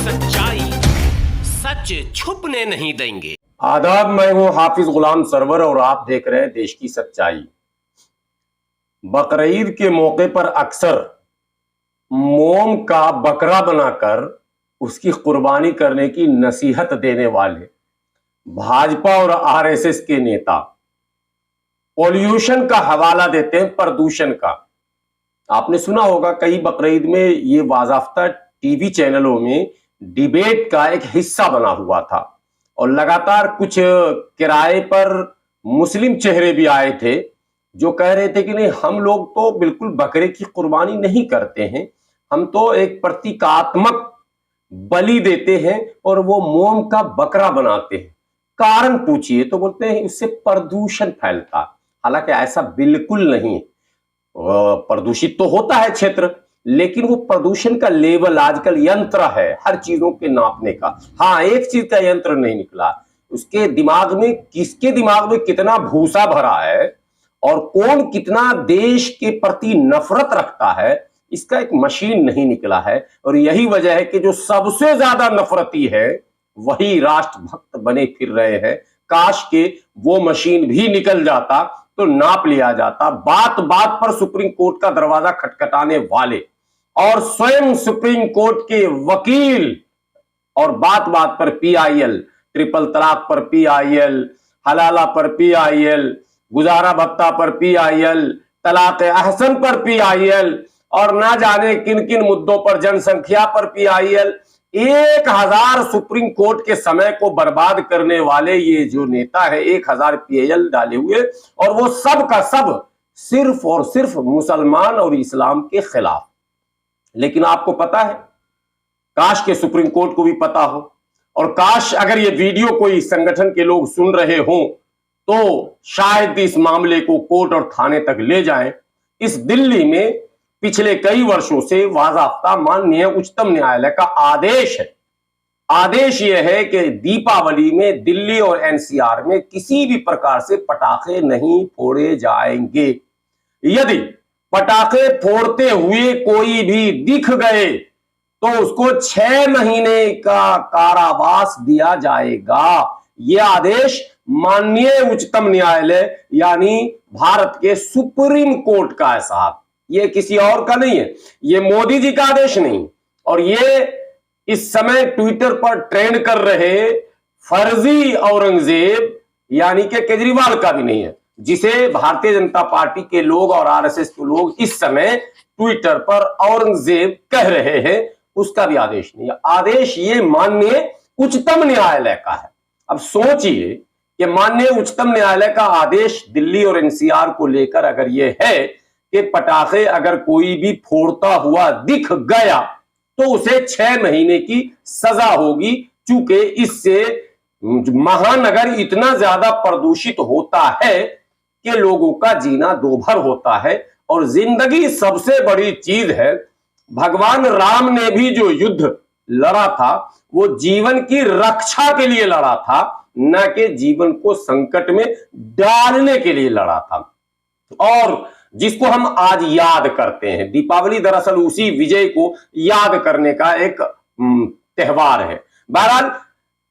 सच्चाई सच छुपने नहीं देंगे। आदाब, मैं हूं हाफिज गुलाम सरवर और आप देख रहे हैं देश की सच्चाई। बकरीद के मौके पर अक्सर मोम का बकरा बनाकर उसकी कुर्बानी करने की नसीहत देने वाले भाजपा और आरएसएस के नेता पॉल्यूशन का हवाला देते हैं, प्रदूषण का। आपने सुना होगा कई बकरीद में ये बाज़ाफ्ता टीवी चैनलों में डिबेट का एक हिस्सा बना हुआ था और लगातार कुछ किराए पर मुस्लिम चेहरे भी आए थे जो कह रहे थे कि नहीं, हम लोग तो बिल्कुल बकरे की कुर्बानी नहीं करते हैं, हम तो एक प्रतीकात्मक बलि देते हैं और वो मोम का बकरा बनाते हैं। कारण पूछिए तो बोलते हैं इससे प्रदूषण फैलता। हालांकि ऐसा बिल्कुल नहीं, प्रदूषित तो होता है क्षेत्र, लेकिन वो प्रदूषण का लेवल आजकल यंत्र है हर चीजों के नापने का। हाँ, एक चीज का यंत्र नहीं निकला, उसके दिमाग में, किसके दिमाग में कितना भूसा भरा है और कौन कितना देश के प्रति नफरत रखता है, इसका एक मशीन नहीं निकला है। और यही वजह है कि जो सबसे ज्यादा नफरती है वही राष्ट्रभक्त बने फिर रहे हैं। काश के वो मशीन भी निकल जाता तो नाप लिया जाता। बात बात पर सुप्रीम कोर्ट का दरवाजा खटखटाने वाले और स्वयं सुप्रीम कोर्ट के वकील और बात बात पर पीआईएल, ट्रिपल तलाक पर पीआईएल, हलाला पर पीआईएल, गुजारा भत्ता पर पीआईएल, तलाक अहसन पर पीआईएल और ना जाने किन किन मुद्दों पर, जनसंख्या पर पीआईएल। 1000 सुप्रीम कोर्ट के समय को बर्बाद करने वाले ये जो नेता है 1000 पीआईएल डाले हुए, और वो सब का सब सिर्फ और सिर्फ मुसलमान और इस्लाम के खिलाफ। लेकिन आपको पता है, काश के सुप्रीम कोर्ट को भी पता हो और काश अगर ये वीडियो कोई संगठन के लोग सुन रहे हों तो शायद इस मामले को कोर्ट और थाने तक ले जाएं। इस दिल्ली में पिछले कई वर्षों से वाज़ाफ्ता माननीय उच्चतम न्यायालय का आदेश है। आदेश यह है कि दीपावली में दिल्ली और एनसीआर में किसी भी प्रकार से पटाखे नहीं फोड़े जाएंगे। यदि पटाखे फोड़ते हुए कोई भी दिख गए तो उसको 6 महीने का कारावास दिया जाएगा। यह आदेश माननीय उच्चतम न्यायालय यानी भारत के सुप्रीम कोर्ट का है साहब, ये किसी और का नहीं है, ये मोदी जी का आदेश नहीं। और ये इस समय ट्विटर पर ट्रेंड कर रहे फर्जी औरंगजेब यानी कि केजरीवाल का भी नहीं है, जिसे भारतीय जनता पार्टी के लोग और आरएसएस के लोग इस समय ट्विटर पर औरंगजेब कह रहे हैं, उसका भी आदेश नहीं है। आदेश ये माननीय उच्चतम न्यायालय का है। अब सोचिए कि माननीय उच्चतम न्यायालय का आदेश दिल्ली और एनसीआर को लेकर अगर ये है कि पटाखे अगर कोई भी फोड़ता हुआ दिख गया तो उसे 6 महीने की सजा होगी, चूंकि इससे महानगर इतना ज्यादा प्रदूषित होता है कि लोगों का जीना दोभर होता है। और जिंदगी सबसे बड़ी चीज है। भगवान राम ने भी जो युद्ध लड़ा था वो जीवन की रक्षा के लिए लड़ा था, न कि जीवन को संकट में डालने के लिए लड़ा था। और जिसको हम आज याद करते हैं, दीपावली दरअसल उसी विजय को याद करने का एक त्योहार है। बहरहाल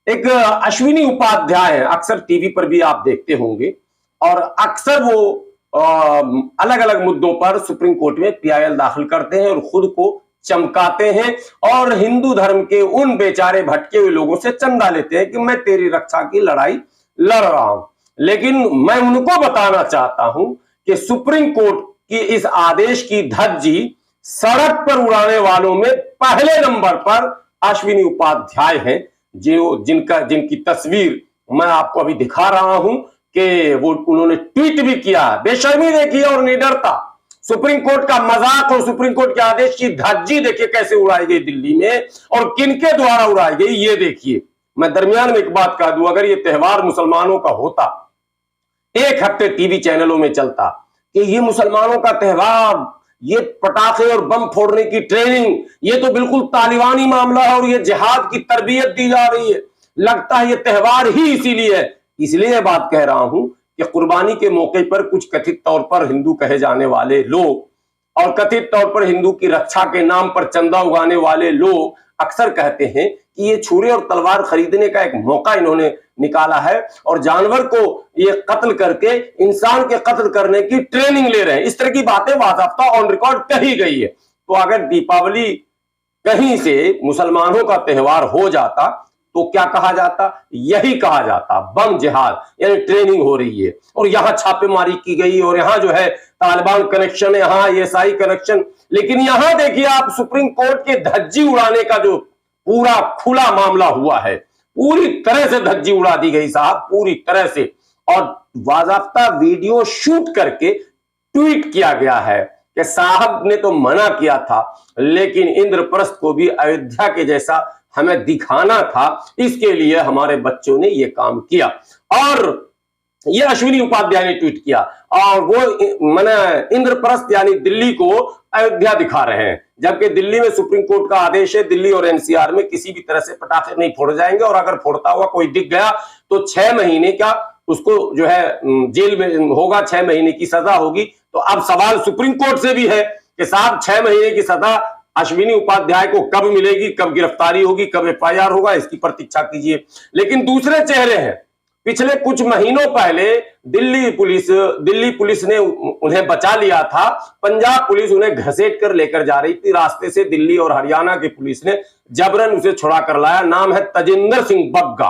एक अश्विनी उपाध्याय है, अक्सर टीवी पर भी आप देखते होंगे और अक्सर वो अलग अलग मुद्दों पर सुप्रीम कोर्ट में पीआईएल दाखिल करते हैं और खुद को चमकाते हैं और हिंदू धर्म के उन बेचारे भटके हुए लोगों से चंदा लेते हैं कि मैं तेरी रक्षा की लड़ाई लड़ रहा हूं। लेकिन मैं उनको बताना चाहता हूं कि सुप्रीम कोर्ट की इस आदेश की धज्जी सड़क पर उड़ाने वालों में पहले नंबर पर अश्विनी उपाध्याय हैं, जिनकी तस्वीर मैं आपको अभी दिखा रहा हूं कि वो उन्होंने ट्वीट भी किया, बेशर्मी देखिए और निडरता। सुप्रीम कोर्ट का मजाक और सुप्रीम कोर्ट के आदेश की धज्जी देखिए कैसे उड़ाई गई दिल्ली में और किनके द्वारा उड़ाई गई ये देखिए। मैं दरमियान में एक बात कह दूं, अगर ये त्योहार मुसलमानों का होता, एक हफ्ते टीवी चैनलों में चलता कि ये मुसलमानों का त्योहार, ये पटाखे और बम फोड़ने की ट्रेनिंग, ये तो बिल्कुल तालिबानी मामला है और ये जिहाद की तरबियत दी जा रही है, लगता है ये त्योहार ही इसीलिए है। इसलिए बात कह रहा हूं कि कुर्बानी के मौके पर कुछ कथित तौर पर हिंदू कहे जाने वाले लोग और कथित तौर पर हिंदू की रक्षा के नाम पर चंदा उगाने वाले लोग अक्सर कहते हैं कि ये छुरे और तलवार खरीदने का एक मौका इन्होंने निकाला है और जानवर को ये कत्ल करके इंसान के कत्ल करने की ट्रेनिंग ले रहे हैं। इस तरह की बातें बाकायदा ऑन रिकॉर्ड कही गई है। तो अगर दीपावली कहीं से मुसलमानों का त्योहार हो जाता तो क्या कहा जाता? यही कहा जाता बम जिहाद, यानी ट्रेनिंग हो रही है और यहां छापेमारी की गई और यहां जो है तालिबान कनेक्शन, यहां आईएसआई कनेक्शन। लेकिन यहां देखिए आप, सुप्रीम कोर्ट के धज्जी उड़ाने का जो पूरा खुला मामला हुआ है, पूरी तरह से धज्जी उड़ा दी गई साहब, पूरी तरह से। और बाकायदा वीडियो शूट करके ट्वीट किया गया है कि साहब ने तो मना किया था, लेकिन इंद्रप्रस्थ को भी अयोध्या के जैसा हमें दिखाना था, इसके लिए हमारे बच्चों ने यह काम किया। और ये अश्विनी उपाध्याय ने ट्वीट किया और वो माने इंद्रप्रस्थ यानी दिल्ली को अयोध्या दिखा रहे हैं, जबकि दिल्ली में सुप्रीम कोर्ट का आदेश है, दिल्ली और एनसीआर में किसी भी तरह से पटाखे नहीं फोड़े जाएंगे और अगर फोड़ता हुआ कोई दिख गया तो 6 महीने का उसको जो है जेल में होगा, 6 महीने की सजा होगी। तो अब सवाल सुप्रीम कोर्ट से भी है कि साहब 6 महीने की सजा अश्विनी उपाध्याय को कब मिलेगी, कब गिरफ्तारी होगी, कब एफआईआर होगा, इसकी प्रतीक्षा कीजिए। लेकिन दूसरे चेहरे हैं। पिछले कुछ महीनों पहले दिल्ली पुलिस ने उन्हें बचा लिया था, पंजाब पुलिस उन्हें घसीट कर लेकर जा रही थी रास्ते से, दिल्ली और हरियाणा की पुलिस ने जबरन उसे छुड़ा कर लाया। नाम है तजिंदर सिंह बग्गा।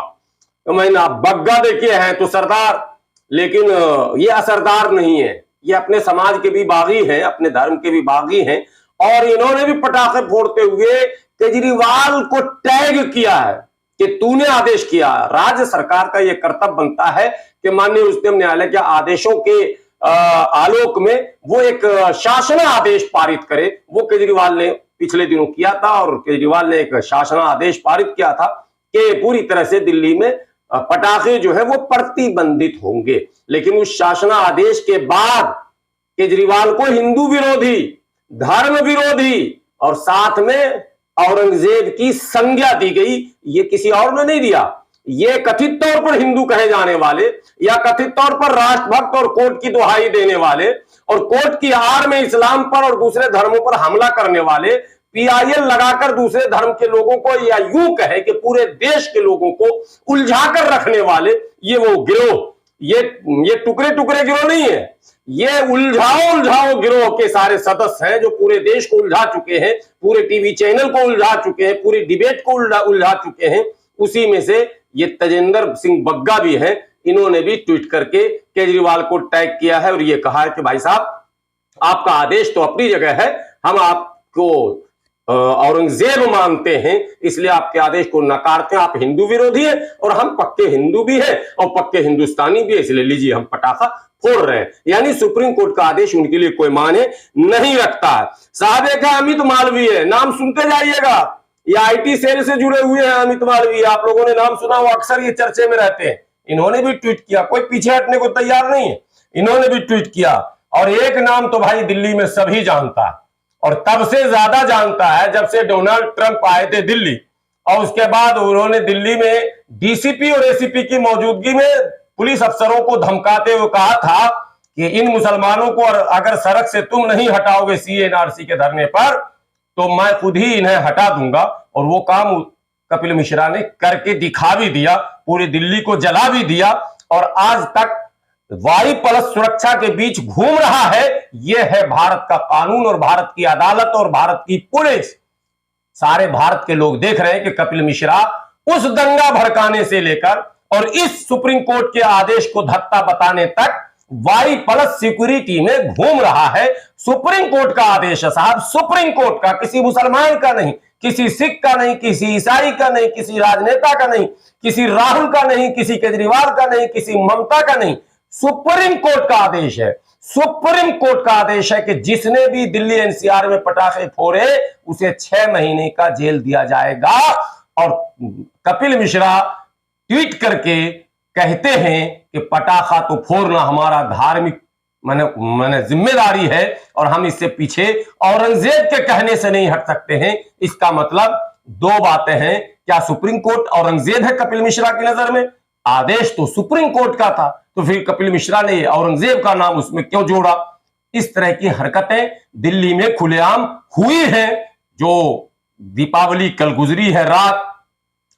तो मैंने बग्गा देखे हैं तो सरदार, लेकिन ये असरदार नहीं है, ये अपने समाज के भी बागी हैं, अपने धर्म के भी बागी हैं। और इन्होंने भी पटाखे फोड़ते हुए केजरीवाल को टैग किया है कि तूने आदेश किया। राज्य सरकार का यह कर्तव्य बनता है कि माननीय उच्चतम न्यायालय के आदेशों के आलोक में वो एक शासन आदेश पारित करे। वो केजरीवाल ने पिछले दिनों किया था और केजरीवाल ने एक शासन आदेश पारित किया था कि पूरी तरह से दिल्ली में पटाखे जो है वो प्रतिबंधित होंगे। लेकिन उस शासन आदेश के बाद केजरीवाल को हिंदू विरोधी, धर्म विरोधी और साथ में औरंगजेब की संज्ञा दी गई। ये किसी और ने नहीं दिया, ये कथित तौर पर हिंदू कहे जाने वाले या कथित तौर पर राष्ट्रभक्त और कोर्ट की दुहाई देने वाले और कोर्ट की आड़ में इस्लाम पर और दूसरे धर्मों पर हमला करने वाले, पीआईएल लगाकर दूसरे धर्म के लोगों को या यूं कहे कि पूरे देश के लोगों को उलझाकर रखने वाले, ये वो गिरोह, ये टुकड़े टुकड़े गिरोह नहीं है, ये उलझाओ गिरोह के सारे सदस्य हैं जो पूरे देश को उलझा चुके हैं, पूरे टीवी चैनल को उलझा चुके हैं, पूरी डिबेट को उलझा चुके हैं। उसी में से ये तजिंदर सिंह बग्गा भी है। इन्होंने भी ट्वीट करके केजरीवाल को टैग किया है और ये कहा है कि भाई साहब आपका आदेश तो अपनी जगह है, हम आपको औरंगजेब मानते हैं, इसलिए आपके आदेश को नकारते हैं। आप हिंदू विरोधी हैं और हम पक्के हिंदू भी हैं और पक्के हिंदुस्तानी भी है, इसलिए लीजिए हम पटाखा फोड़ रहे हैं। यानी सुप्रीम कोर्ट का आदेश उनके लिए कोई माने नहीं रखता है। साहब एक है अमित मालवीय है, नाम सुनते जाइएगा, ये आईटी सेल से जुड़े हुए हैं अमित मालवीय, आप लोगों ने नाम सुना हो, अक्सर ये चर्चे में रहते हैं। इन्होंने भी ट्वीट किया, कोई पीछे हटने को तैयार नहीं है, इन्होंने भी ट्वीट किया। और एक नाम तो भाई दिल्ली में सभी जानता है और तब से ज्यादा जानता है जब से डोनाल्ड ट्रंप आए थे दिल्ली, और उसके बाद उन्होंने दिल्ली में डीसीपी और एसीपी की मौजूदगी में पुलिस अफसरों को धमकाते हुए कहा था कि इन मुसलमानों को अगर सड़क से तुम नहीं हटाओगे सीएनआरसी के धरने पर तो मैं खुद ही इन्हें हटा दूंगा। और वो काम कपिल मिश्रा ने करके दिखा भी दिया, पूरी दिल्ली को जला भी दिया और आज तक वायु प्लस सुरक्षा के बीच घूम रहा है। यह है भारत का कानून और भारत की अदालत और भारत की पुलिस। सारे भारत के लोग देख रहे हैं कि कपिल मिश्रा उस दंगा भड़काने से लेकर और इस सुप्रीम कोर्ट के आदेश को धत्ता बताने तक वाई प्लस सिक्योरिटी में घूम रहा है। सुप्रीम कोर्ट का आदेश है साहब, सुप्रीम कोर्ट का, किसी मुसलमान का नहीं, किसी सिख का नहीं, किसी ईसाई का नहीं, किसी राजनेता का नहीं, किसी राहुल का नहीं, किसी केजरीवाल का नहीं, किसी ममता का नहीं, सुप्रीम कोर्ट का आदेश है। सुप्रीम कोर्ट का आदेश है कि जिसने भी दिल्ली एनसीआर में पटाखे फोड़े उसे 6 महीने का जेल दिया जाएगा। और कपिल मिश्रा ट्वीट करके कहते हैं कि पटाखा तो फोड़ना हमारा धार्मिक माने जिम्मेदारी है और हम इससे पीछे औरंगजेब के कहने से नहीं हट सकते हैं। इसका मतलब दो बातें हैं, क्या सुप्रीम कोर्ट औरंगजेब है कपिल मिश्रा की नजर में? आदेश तो सुप्रीम कोर्ट का था, तो फिर कपिल मिश्रा ने औरंगजेब का नाम उसमें क्यों जोड़ा? इस तरह की हरकतें दिल्ली में खुलेआम हुई हैं। जो दीपावली कल गुजरी है रात,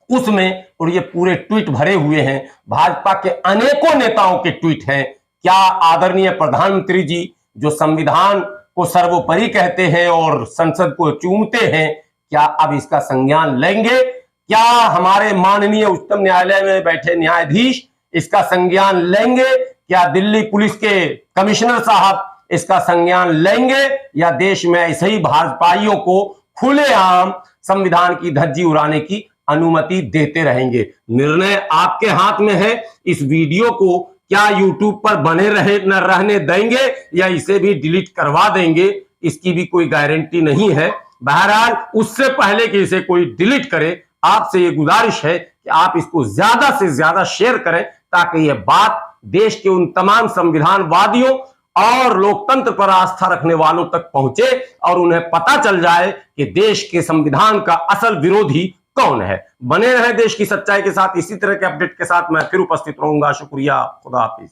उसमें, और ये पूरे ट्वीट भरे हुए हैं, भाजपा के अनेकों नेताओं के ट्वीट हैं। क्या आदरणीय प्रधानमंत्री जी जो संविधान को सर्वोपरि कहते हैं और संसद को चूमते हैं, क्या अब इसका संज्ञान लेंगे? क्या हमारे माननीय उच्चतम न्यायालय में बैठे न्यायाधीश इसका संज्ञान लेंगे? क्या दिल्ली पुलिस के कमिश्नर साहब इसका संज्ञान लेंगे? या देश में ऐसे ही भाजपाइयों को खुलेआम संविधान की धज्जी उड़ाने की अनुमति देते रहेंगे? निर्णय आपके हाथ में है। इस वीडियो को क्या यूट्यूब पर बने रहे न रहने देंगे या इसे भी डिलीट करवा देंगे, इसकी भी कोई गारंटी नहीं है। बहरहाल उससे पहले कि इसे कोई डिलीट करे, आपसे ये गुजारिश है कि आप इसको ज्यादा से ज्यादा शेयर करें ताकि यह बात देश के उन तमाम संविधानवादियों और लोकतंत्र पर आस्था रखने वालों तक पहुंचे और उन्हें पता चल जाए कि देश के संविधान का असल विरोधी कौन है। बने रहे देश की सच्चाई के साथ। इसी तरह के अपडेट के साथ मैं फिर उपस्थित रहूंगा। शुक्रिया। खुदा हाफिज।